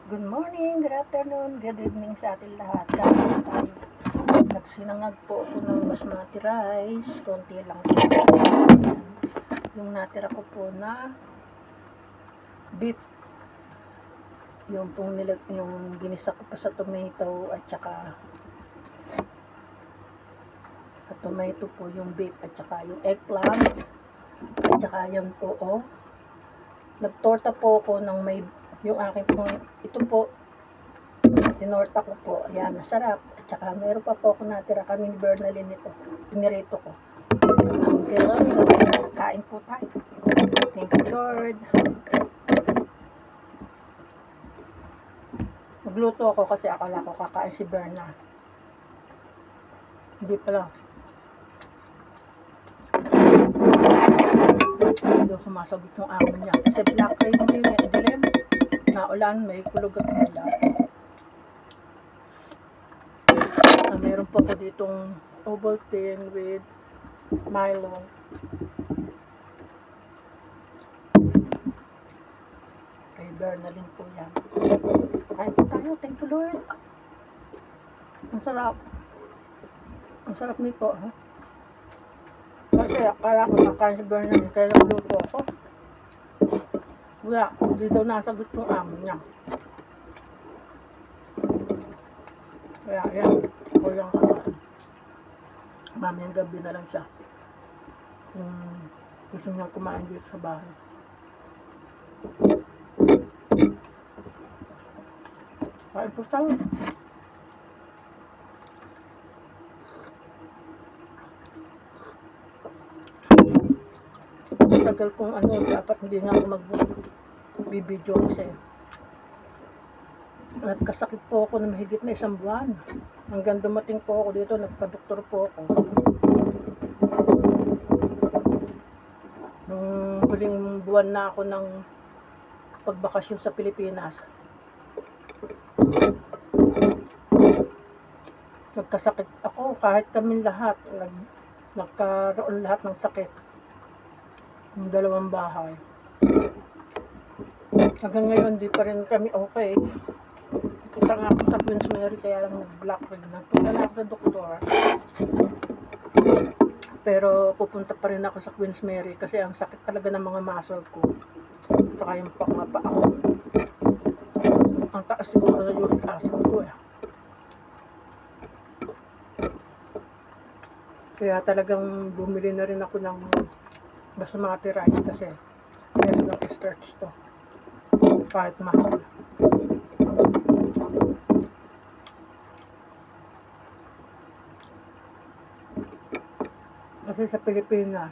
Good morning, good afternoon, good evening sa ating lahat. Dahil tayo nagsinangag po ako ng basmati rice, konti lang po. Yung natira ko po na beef, yung ginisa ko pa sa tomato at saka sa tomato po yung beef at saka yung eggplant at saka yan po nagtorta po ako ng may yung akin po, ito po tinorta ko po, ayan, masarap. At saka meron pa po ako natira kami ni Bernalyn nito, pinirito ko. Ang gano'n, kain po tayo. Thank you Lord. Magluto ako kasi akala ko kakain si Berna. Hindi pala. Hindi daw sumasagot yung amo niya. Kasi black rain ngayon, dilim. Naulan, may kulog at mula. Meron po ako ditong Ovaltine with Milo. Kay Bernalyn po yan. Kain po tayo, thank you Lord. Ang sarap. Ang sarap nito, ha? Kasi akala ko kakain si Bernalyn, kaya nagluto ako. Wala, hindi daw nasagot yung amo niya. Kaya yan, ako lang kakain. Mamayang gabi na lang siya. Gusto niya kumain dito sa bahay. Kain po tayo. Tagal kong dapat hindi nga ako magbibideo kasi nagkasakit po ako na mahigit na 1 buwan. Hanggang dumating po ako dito, nagpa-doktor po ako. Nung huling buwan na ako ng pagbakasyon sa Pilipinas, nagkasakit ako kahit kami lahat, nagkaroon lahat ng sakit. Yung 2 bahay. Hanggang ngayon, di pa rin kami okay. Punta nga ako sa Queen's Mary, kaya lang nag-black rig. Nagpunta na ako sa doktor. Pero pupunta pa rin ako sa Queen's Mary kasi ang sakit talaga ng mga muscle ko. Saka yung pangapa ako. Ang taas siguro na uric acid ko eh. Kaya talagang bumili na rin ako ng basmati rice kasi yes ng starch to. Kahit mahal. Kasi sa Pilipinas,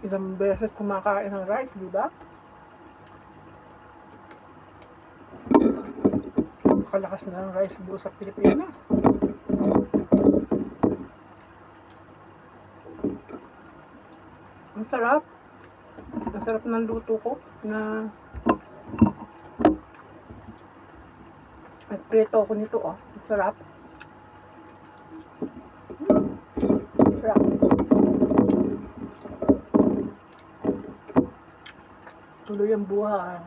ilang beses kumakain ng rice, di ba? Kalakas na ng rice buo sa Pilipinas. Ang sarap. Ang sarap ng luto ko na nagprito ako nito, oh. Ang sarap. Sarap. Tuloy ang buhay.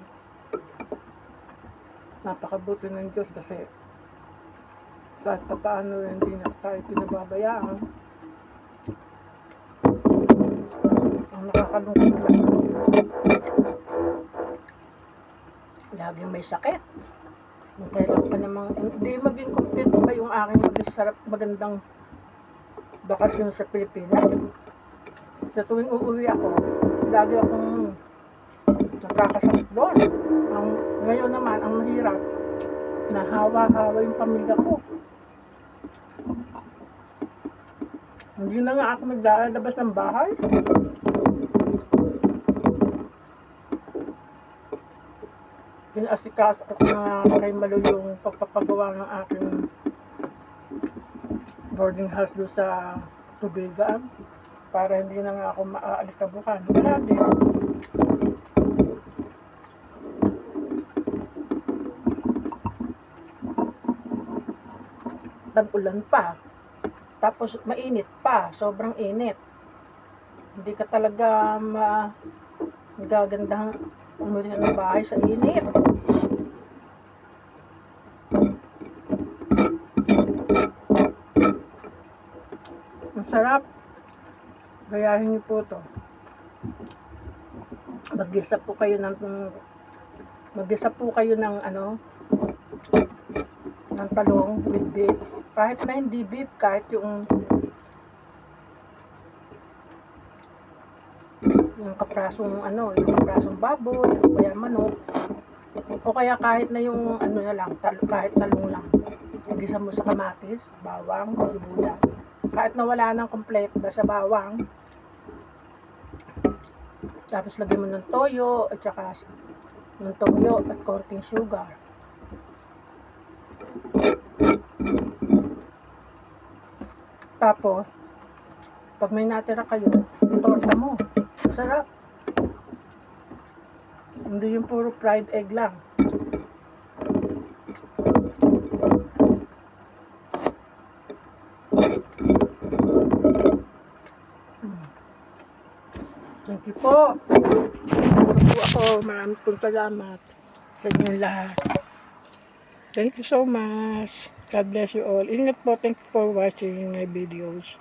Napakabuti ng Diyos kasi kahit pa paano hindi na tayo pinababayaan. Ang nakakalungkot lang, laging may sakit. Kung kailan pa namang hindi maging complete pa yung aking magandang bakasyon sa Pilipinas. Sa tuwing uuwi ako, lagi akong nakakasakit doon. Ngayon naman, ang mahirap, nahawa-hawa yung pamilya ko. Hindi na nga ako maglalabas ng bahay. Pinasikaso ako na kay Malo yung pagpapagawa ng aking boarding house doon sa Tubigan para hindi na nga ako maaalikabukan. Wala din. Tag-ulan pa. Tapos mainit pa, sobrang init. Hindi ka talaga magagandang umuwi ng bahay sa init. Sarap. Gayahin niyo po to. Mag-isa po kayo ng ng talong with beef. Kahit na hindi beef, kahit yung kaprasong baboy, o kaya manok, o kaya kahit na yung na lang, kahit talong lang. Igisa mo sa kamatis, bawang, sibuyas. Kahit na wala nang kompleto, basta bawang. Tapos lagyan mo ng toyo at konting sugar. Tapos, pag may natira kayo, itorta mo. Masarap. Hindi yung puro fried egg lang. Thank you po. Maraming pong salamat sa inyong lahat. Thank you so much. God bless you all. Ingat po. Thank you for watching my videos.